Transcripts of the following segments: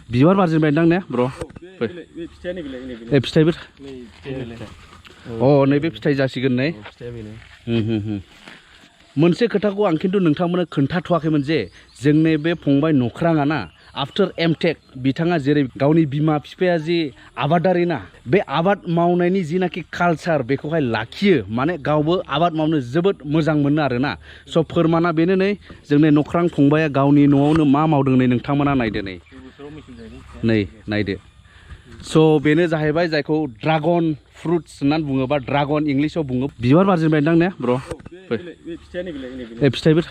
बिबार बारजेनबाय दां ने ब्र ए फिथाइबो अ नैबे फिथाइ जासिगोन नै मोनसे खोथाखौ आं खिन्थु नोंथांमोननो खोन्थाथ'वाखैमोन जे जोंनि बे फंबाय नख्राङा ना आफ्टार M.Tech बिथाङा जेरै गावनि बिमा बिफाया जि आबादारि ना बे आबाद मावनायनि जिनाखि कालचार बेखौहाय लाखियो माने गावबो आबाद मावनो जोबोद मोजां मोनो आरोना स' फोरमाना बेनो नै जोंनि नख्रां फंबाया गावनि न'आवनो मा मावदों नै नोंथांमोना नायदो नै नायदो स' बेनो जाहैबाय जायखौ ड्रागन फ्रुट्स होननानै बुङोबा ड्रागन इंलिसाव बुङो बिबार बारजेनबाय दां ने ब्र ए फिथाइबो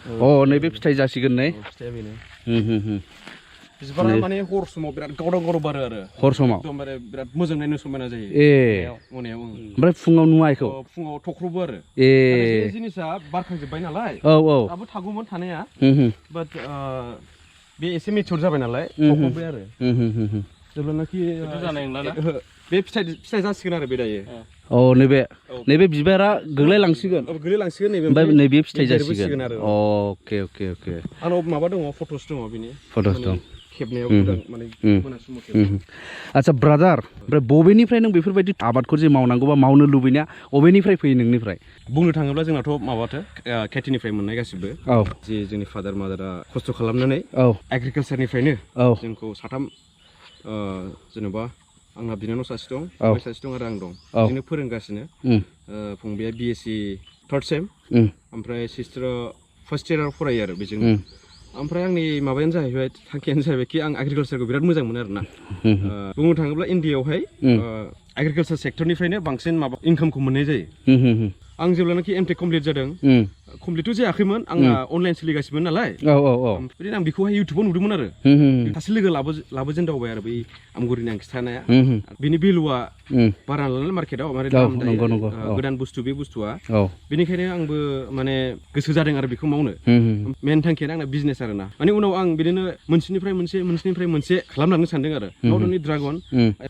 अ नैबे फिथाइ जासिगोन नै बिबारा माने हर समाव बिराद गावदां गावदां बारो आरो हर समाव एकदमबारे बिराद मोजां नायनो समायना जायो ए मोनायाव ओमफ्राय फुङाव नुवा इखौ फुङाव थख्रबो आरो ए जिनिसा बारखांजोब्बाय नालाय औ दाबो थागौमोन थानाया बाट बे एसे मेचुर जाबाय नालाय थख्रबबाय आरो जेब्लानाखि बे फिथाइ जासिगोन आरो बे दायो औ नैबे बिबारा गोग्लैलांसिगोन ओमफ्राय नैबे फिथाइ जासिगोन अके अके अके आंनाव माबा दङ फट'स दङ बिनि फट'स दं खेबनायाव माने आच्छा ब्रादार ओमफ्राय बबेनिफ्राय नों बेफोरबायदि आबादखौ जे मावनांगौ बा मावनो लुबैनाया बबेनिफ्राय फैयो नोंनिफ्राय बुंनो थाङोब्ला जोंनाथ' माबाथो खेथिनिफ्राय मोननाय गासिबो जे जोंनि फादार मादारा खस्थ' खालामनानै एग्रिकालसारनिफ्रायनो जोंखौ साथाम जेनेबा आंना बिनानाव सासे दं फंबाय सासे दं आरो आं दं बिदिनो फोरोंगासिनो फंबाया BSc 3rd सेम ओमफ्राय सिस्टारा फार्स्ट इयाराव फरायो आरो बेजोंनो ओमफ्राय आंनि माबायानो जाहैबाय थांखियानो जाहैबाय कि आं एग्रिकालसारखौ बिराद मोजां मोनो आरोना बुंनो थाङोब्ला इन्डियायावहाय एग्रिकालसार सेक्टरनिफ्रायनो बांसिन माबा इनकामखौ मोननाय जायो आं जेब्लानाखि M.Tech कमप्लिट जादों कमप्लिटथ' जायाखैमोन आंना अनलाइन सोलिगासिनो नालाय बिदिनो आं बेखौहाय इउटुबाव नुदोंमोन आरो सासे लोगो लाबोजेनदावबाय आरो बै आमगुरिनि आं खिथानाया बेनि भेलुआ बारा नालाय मार्केटआव माने दाम गोदान बुस्थु बे बुस्थुआ बेनिखायनो आंबो माने गोसो जादों आरो बेखौ मावनो मेन थांखियानो आंना बिजनेस आरोना माने उनाव आं बिदिनो मोनसेनिफ्राय मोनसे खालामलांनो सानदों आरो नट अनलि ड्रागन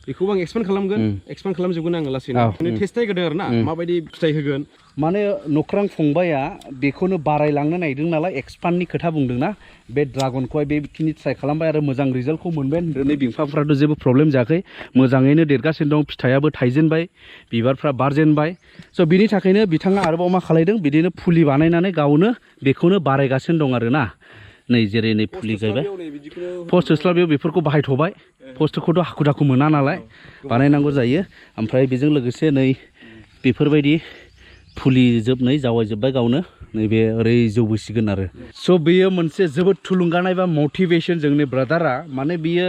बेखौबो आं एक्सपेन्ड खालामजोबगोन आङो लासैनो टेस्ट नायग्रोदों आरोना माबायदि फिथाइ होगोन माने नख्रां फंबाया बेखौनो बारायलांनो नायदों नालाय एक्सपान्डनि खोथा बुंदोंना बे ड्रागनखौहाय बेखिनि ट्राइ खालामबाय आरो मोजां रिजाल्टखौ मोनबाय होनदों नै बिफांफ्राथ' जेबो प्रब्लेम जायाखै मोजाङैनो देरगासिनो दं फिथाइयाबो थाइजेनबाय बिबारफ्रा बारजेनबाय स' बिनि थाखायनो बिथाङा आरोबाव मा खालायदों बिदिनो फुलि बानायनानै गावनो बेखौनो बारायगासिनो दं आरोना नै जेरै नै फुलि गायबाय पस्ट होस्लाबियाव बेफोरखौ बाहायथ'बाय पस्टखौथ' हाखु दाखु मोना नालाय बानायनांगौ जायो ओमफ्राय बेजों लोगोसे नै बेफोरबायदि फुलि जोबनै जावायजोब्बाय गावनो नैबे ओरै जौबोसिगोन आरो स' बेयो मोनसे जोबोद थुलुंगानाय बा मटिभेसन जोंनि ब्रादारा माने बियो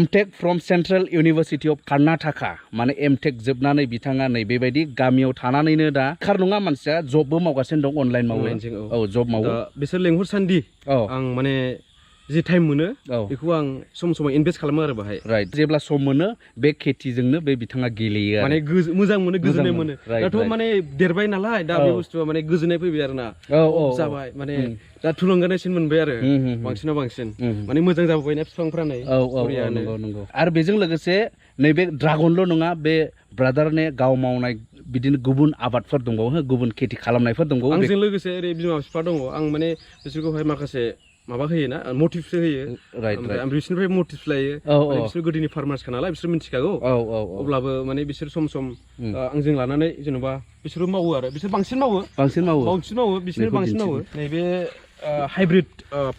M.Tech from central university of Karnataka माने M.Tech जोबनानै बिथाङा नै बेबायदि गामियाव थानानैनो दा खार नङा मानसिया जबबो मावगासिनो दं अनलाइन मावो औ जब मावो बिसोर लेंहरसान्दि आं माने जि टाइम मोनो बेखौ आं सम इनभेस्ट खालामो आरो बाहाय राइट जेब्ला सम मोनो बे खेथिजोंनो बे बिथाङा गेलेयो माने मोजां मोनो गोजोननाय मोनो दाथ' माने देरबाय नालाय दा बे बुस्थुआ माने गोजोननाय फैबाय आरोना जाबाय माने दा थुलुंगानायसिन मोनबाय आरो बांसिनाव बांसिन माने मोजां जाबोबायना बिफांफ्रा नै नंगौ आरो बेजों लोगोसे नैबे ड्रागनल' नङा बे ब्रादारने गाव मावनाय बिदिनो गुबुन आबादफोर दंबावो गुबुन खेथि खालामनायफोर दंबावो आंजों लोगोसे ओरै बिमा बिफा दङ आं माने बिसोरखौहाय माखासे माबा होयो ना मटिभसो होयो आं बिसोरनिफ्राय मटिभस लायो बिसोर गोदोनि फार्मार्सखा नालाय बिसोर मिथिखागौ अब्लाबो माने बिसोर सम आंजों लानानै जेन'बा बिसोरबो मावो आरो बिसोर बांसिन मावो बिसोर बांसिन मावो नैबे हाइब्रिद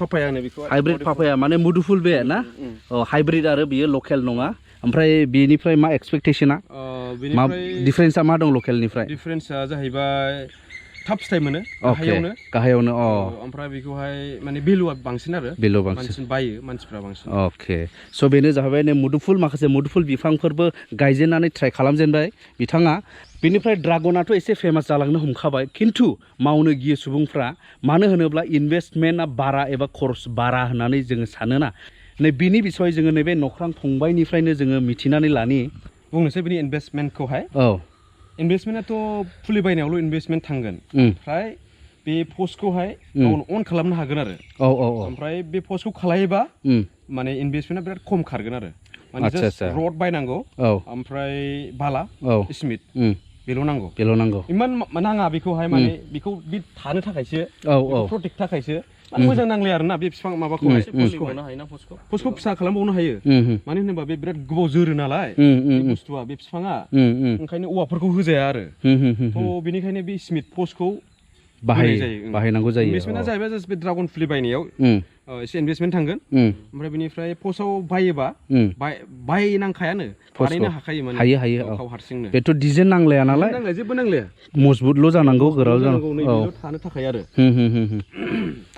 पापाया होनो बेखौ हाइब्रिद पापाया माने मुदुफुल बे ना हाइब्रिद आरो बियो लकेल नङा ओमफ्राय बेनिफ्राय मा एक्सपेक्टेशना डिफारेन्सआ मा दं लकेलनिफ्राय डिफारेन्सआ जाहैबाय थाब फिथाइ मोनो गाहायावनो ओमफ्राय बेखौहाय माने भेलुआ बांसिन आरो बांसिन बायो मानसिफ्रा बांसिन अके स' बेनो जाहैबाय नै माखासे मुदुफुल बिफांफोरबो गायजेननानै ट्राइ खालामजेनबाय बिथाङा बेनिफ्राय ड्रागनाथ' एसे फेमास जालांनो हमखाबाय खिन्थु मावनो गियो सुबुंफ्रा मानो होनोब्ला इनभेस्टमेन्टआ बारा एबा खरस बारा होननानै जोङो सानोना नै बिनि बिसय जोङो नैबे नख्रां फंबायनिफ्रायनो जोङो मिथिनानै लानि बुंनोसै बिनि इनभेस्टमेन्टखौहाय इनभेस्टमेन्टआथ' फुलि बायनायावल' इनभेस्टमेन्ट थांगोन ओमफ्राय बे पस्टखौहाय अन खालामनो हागोन आरो ओमफ्राय बे पस्टखौ खालायोबा माने इनभेस्टमेन्टआ बिराद खम खारगोन आरो माने जास्ट रड बायनांगौ ओमफ्राय बाला सिमेन्ट बेल' नांगौ इमान नाङा बेखौहाय माने बेखौ बे थानो थाखायसो प्रटेक्ट थाखायसो मोजां नांलाय आरोना बे बिफां माबाखौहाय पस्टखौ फिसा खालामबावनो हायो मानो होनोबा बे बिराद गोबाव जोरो नालाय बे बुस्थुआ बे बिफाङा ओंखायनो औवाफोरखौ होजाया आरो थ' बेनिखायनो बे सिमेन्ट पस्टखौ बाहायनांगौ जायो इनभेस्टमेन्टआ जाहैबाय जास्ट बे ड्रागन फुलि बायनायाव एसे इनभेस्टमेन्ट थांगोन ओमफ्राय बेनिफ्राय पस्टआव बायोबा बायनांखायानो बानायनो हाखायो माने हायो गाव हारसिंनो बेथ' डिजाइन नांलाया नालाय जेबो नांलाया मजबुतल' जानांगौ गोरा जानांगौ नैबेल' थानो थाखाय आरो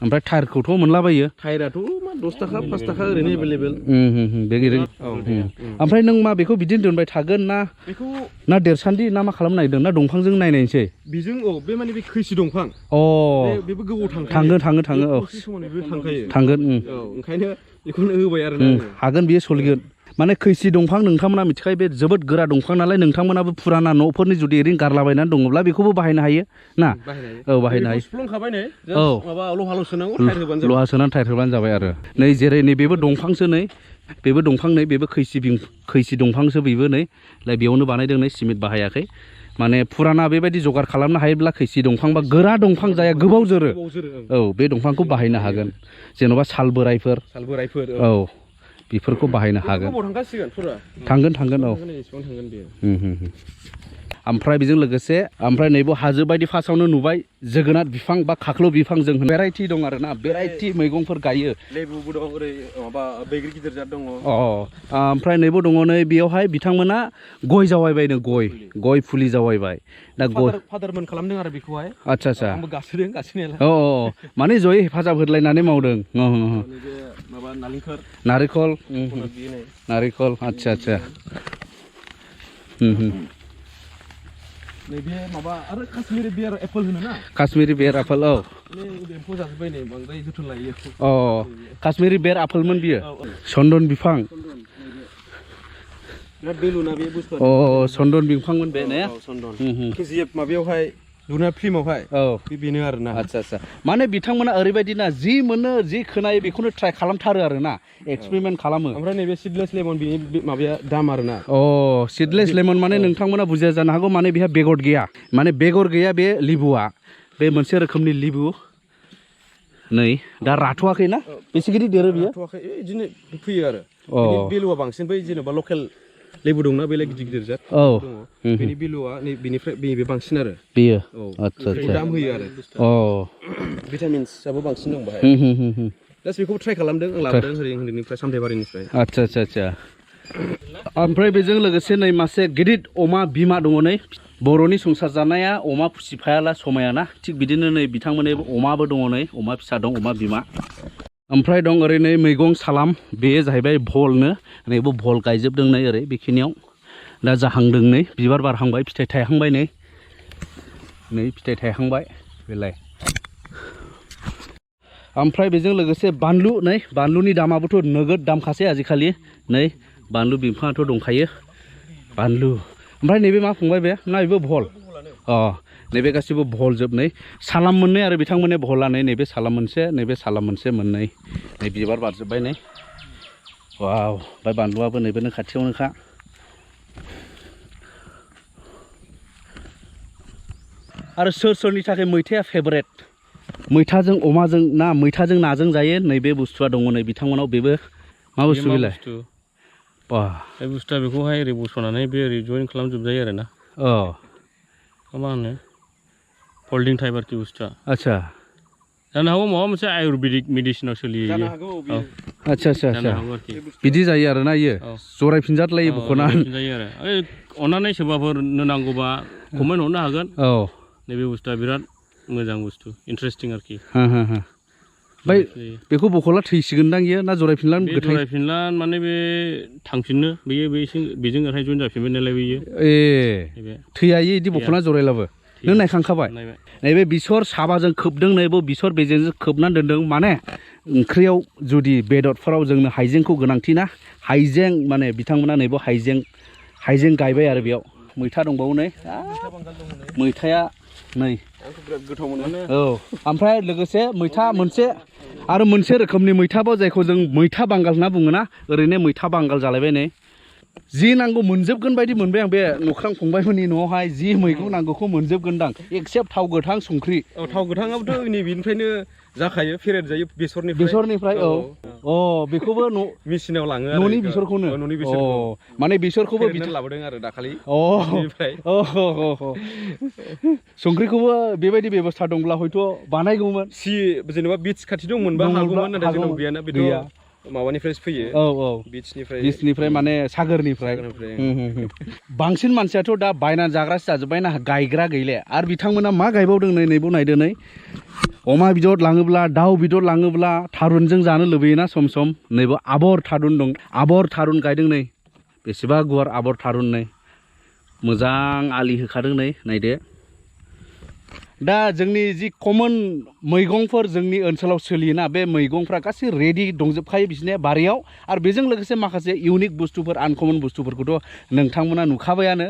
ओमफ्राय टायारखौथ' मोनलाबायो टायाराथ' मा 10 थाखा 5 थाखा ओरैनो एभेलेबेल ओमफ्राय नों मा बेखौ बिदिनो दोनबाय थागोन ना देरसान्दि ना मा खालामनो नागिरदों ना दंफांजों नायनायसै बेजों बे माने बे खैसि दंफां बेबो गोबाव थाङो थांगोन ओंखायनो बेखौनो होबाय आरो हागोन बियो सोलिगोन माने खैसि दंफां नोंथांमोना मिथिखायो बे जोबोद गोरा दंफां नालाय नोंथांमोनाबो फुराना न'फोरनि जुदि ओरैनो गारलाबायनानै दङब्ला बेखौबो बाहायनो हायो ना बाहायनो हायो लहा सोनानै टायार होबानो जाबाय आरो नै जेरै नैबेबो दंफांसो बेबो दंफां बेबो खैसि दंफांसो बेबो बेयावनो बानायदों सिमेन्ट बाहायाखै माने फुराना बेबायदि जगार खालामनो हायोब्ला खैसि दंफां बा गोरा दंफां जाया गोबाव जोरो बे दंफांखौ बाहायनो हागोन जेन'बा साल बोरायफोर बेफोरखौ बाहायनो हागोन थांगोन ओमफ्राय बेजों लोगोसे नैबो हाजो बायदि फार्स्टआवनो नुबाय जोगोनार बिफां बा खाख्लौ बिफां जों भेराइटि दं आरो ना भेराइटि मैगंफोर गायो लेबुबो दं ओरै माबा बैग्रि गिदिर जात दङ ओमफ्राय नैबो दङ बियावहाय बिथांमोना गय जावायबायनो गय फुलि जावायबाय दा फादारमोन खालामदों आरो बेखौहाय आदसा आंबो गासोदों गासोनायालाय माने जयै हेफाजाब होलायनानै मावदों माबा नारिखल आदसा नैबे माबा आरो काश्मीरी बियार एप्पल होनो ना काश्मीरी बियार एप्पल एम्फौ जाजोब्बाय नै बांद्राय जोथोन लायो काश्मीरी बियार एप्पलमोन बियो चन्दन बिफां बिराद बेलुना बे बुस्थुआ चन्दन बिफांमोन बे ने केजिएफ माबायावहाय दुना फिल्मावहाय बेनो आरोना आदसा माने बिथांमोना ओरैबायदि ना जि मोनो जि खोनायो बेखौनो ट्राइ खालामथारो आरोना एक्सपेरिमेन्ट खालामो ओमफ्राय नैबे सिडलेस लेमन बिनि माबाया दाम आरोना सिडलेस लेमन माने नोंथांमोना बुजिया जानो हागौ माने बेहा बेगर गैया बे लिबुआ बे मोनसे रोखोमनि लिबु नै दा राथ'वाखैना बेसे गिदिर देरो बियो बिदिनो फैयो आरो बेलुआ बांसिन बै जेनेबा लकेल लेबु दंना बेलाय गिदिर गिदिर जात दङ बेनि बेलुआ बेनिफ्राय बे बांसिन आरो बेयो आदसा दाम होयो आरो भिटामिन्सआबो बांसिन दं बाहाय जास्ट बेखौ ट्राइ खालामदों आं लाबोदों हरिनिफ्राय सामथाइबारिनिफ्राय आदसा ओमफ्राय बेजों लोगोसे नै मासे गिदिर अमा बिमा दङ बर'नि संसार जानाया अमा फिसिफायाला समायाना थिग बिदिनो बिथांमोननिबो अमाबो दङ अमा फिसा दं अमा बिमा ओमफ्राय दं ओरै मैगं सालाम बेयो जाहैबाय भलनो नैबो भल गायजोबदों ओरै बेखिनियाव दा जाहांदों बिबार बारहांबाय फिथाइ थायहांबाय फिथाइ थायहांबाय बेलाय ओमफ्राय बेजों लोगोसे बानलुनि दामाबोथ' नोगोद दामखासै आजिखालि बानलु बिफाङाथ' दंखायो बानलु ओमफ्राय नैबे मा फंबाय बे ना बेबो भल नैबे गासिबो भल जोब सालाम मोननै आरो बिथांमोननि भला नैबे सालाम मोनसे मोननै बिबार बारजोब्बाय वाव ओमफ्राय बानलुआबो नैबेनो खाथियावनोखा आरो सोरनि थाखाय मैथाया फेभरेट मैथाजों अमाजों ना मैथाजों नाजों जायो नैबे बुस्थुआ दङ बिथांमोनाव बेबो मा बुस्थु बेलाय बे बुस्थुआ बेखौहाय ओरै बस'नानै बे ओरै जइन खालामजोबजायो आरो ना मा होनो फल्डिं टाइप आरोखि बुस्थुआ आदसा जानो हागौ माबा मोनसे आयुर्वेदिक मेडिसिनाव सोलियो आदसा बिदि जायो आरोना इयो जरायफिनजालायो बख'नानै जायो आरो अननानै सोरबाफोर नांगौबा कमेन्ट हरनो हागोन नैबे बुस्थुआ बिराद मोजां बुस्थु इन्टारेस्टिं आरोखि ओमफ्राय बेखौ बख'ला थैसिगोनदां इयो ना जरायफिनलान माने बे थांफिननो बेजों ओरैहाय जइन जाफिनबाय नालाय बेयो थैया इदि बख'ना जरायलाबो नों नायखांखाबाय नैबे बेसर साबाजों खोबदों बेसर बेजेजों खोबनानै दोनदों माने ओंख्रियाव जुदि बेदरफोराव जोंनो हाइजेंखौ गोनांथि ना हाइजें माने बिथांमोना हाइजें गायबाय आरो बेयाव मैथा दंबावो मैथाया गोथाव मोनो ओमफ्राय लोगोसे मैथा मोनसे रोखोमनि मैथाबो जायखौ जों मैथा बांगाल होनना बुङोना ओरैनो मैथा बांगाल जालायबाय जि नांगौ मोनजोबगोन बायदि मोनबाय आं बे नख्रां फंबायमोननि न'आवहाय जि मैगं नांगौखौ मोनजोबगोनदां एक्सेप्ट थाव गोथां संख्रि थाव गोथाङाबोथ' बेनिफ्रायनो जाखायो फेरेद जायो बेसरनिफ्राय बेखौबो मेसिनाव लाङो न'नि बेसरखौनो न'नि बेसरखौ माने बेसरखौबो लाबोदों आरो दाखालि संख्रिखौबो बेबायदि बेबस्था दंब्ला हयथ' बानायगौमोन जेनेबा बिच खाथि दंमोनबा हागौमोन नाथाय जोंनाव गैयाना बेथ' माबानिफ्रायसो फैयो बिचनिफ्राय माने सागोरनिफ्राय बांसिन मानसियाथ' दा बायनानै जाग्रासो जाजोब्बाय ना गायग्रा गैले आरो बिथांमोना मा गायबावदों नैबाव नायदो नै अमा बेदर लाङोब्ला दाउ बेदर लाङोब्ला थारुनजों जानो लुबैयोना सम सम नैबाव आबर थारुन दं आबर थारुन गायदों नै बेसेबा गुवार आबर थारुन नै मोजां आलि होखादों नै नायदो दा जोंनि जि कमन मैगंफोर जोंनि ओनसोलाव सोलियोना बे मैगंफ्रा गासै रेडि दंजोबखायो बिसोरनिया बारियाव आरो बेजों लोगोसे माखासे इउनिक बुस्थुफोर आनकमन बुस्थुफोरखौथ' नोंथांमोना नुखाबायानो